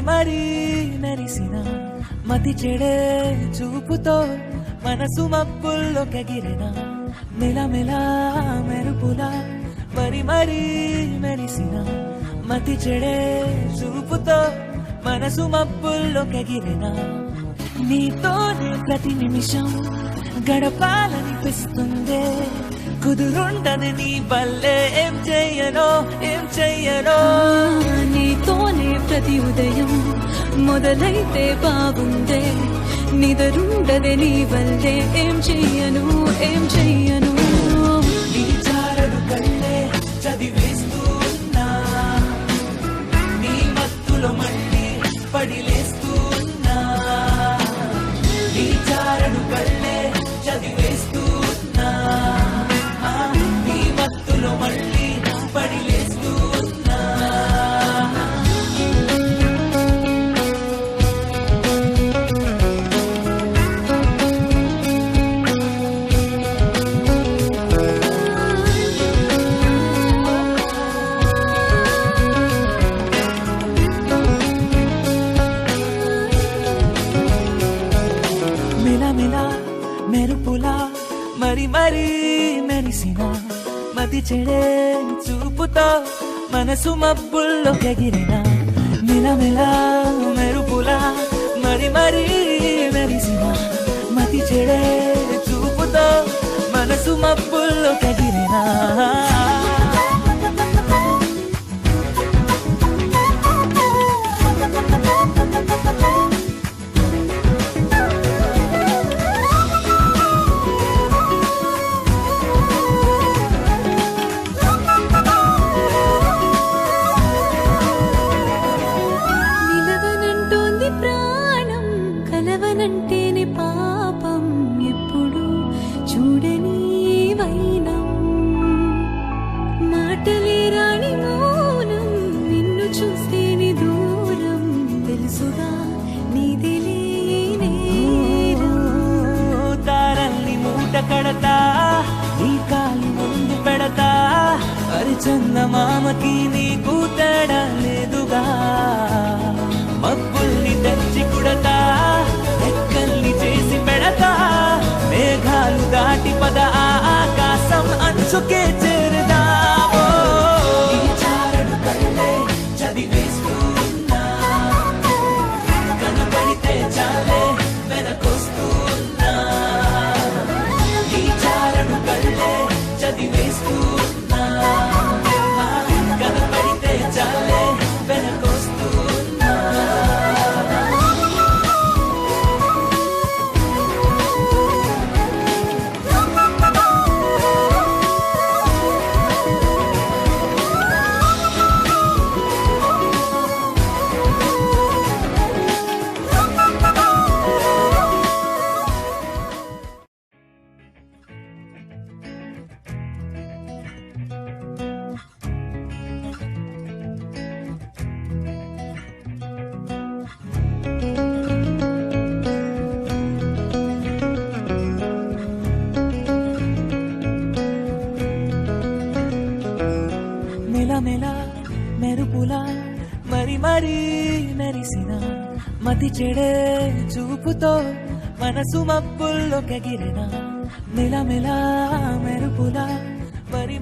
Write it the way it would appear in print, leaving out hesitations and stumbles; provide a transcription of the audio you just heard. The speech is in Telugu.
మరి మెరిసిన మతి చెడే చూపుతో మనసు మబ్బుల్లో కెగిరిన మెలమెల మెరుపులా మరి మెరిసిన మతి చెడే చూపుతో మనసు మబ్బుల్లో కెగిరిన నీతోనే ప్రతి నిమిషం గడపాలనిపిస్తుందే కుదురుండని నీ వల్లే ఏం చెయ్యనో నీతోనే ప్రతి ఉదయం మొదలైతే బాగుందే నిదరుండదే నీ వల్లే ఏం చెయ్యను నీ చారడు కళ్ళే చదివేస్తూ ఉన్నా నీ మత్తులో మళ్ళీ పడిలేస్తూ ఉన్నా నీ చారడు కళ్ళే చదివేస్తూ ఉన్నా నీ మత్తులో మళ్ళీ పడిలేస్తూ ఉన్నా మెలమెల మెరుపులా మరి మెరిసిన మతి చెడే చూపుతో మనసు మబ్బుల్లో కెగిరిన మెలమెల మెరుపులా మరి మెరిసిన మతి చెడే చూపుతో మనసు మబ్బుల్లో కెగిరిన కలవనంటేనే పాపం ఎప్పుడు చూడని వైనం మాటలే రాని మౌనం నిన్ను చూస్తేనే దూరం తెలుసుగా నీదిలే నేరం తారల్ని మూట కడతా నీ కాలి ముందు పెడతా అరిచందమామకి నీకు తేడా లేదుగా మబ్బుల్ని తెచ్చి కుడతా రెక్కల్ని చేసి పెడతా మేఘాలు దాటి పద ఆకాశం అంచుకే చేరదా నీ చారడు కళ్ళే చదివేస్తూ ఉన్నా కనబడితే చాలే వెనకొస్తూ ఉన్నా నీ చారడు కళ్ళే చదివేస్తూ ఉన్నా కనబడితే చాలే వెనకొస్తూ ఉన్నా మెలమెల మెరుపులా మరి మెరిసిన మతి చెడే చూపుతో మనసు మబ్బుల్లో కెగిరిన మెలమెల మెరుపులా మరి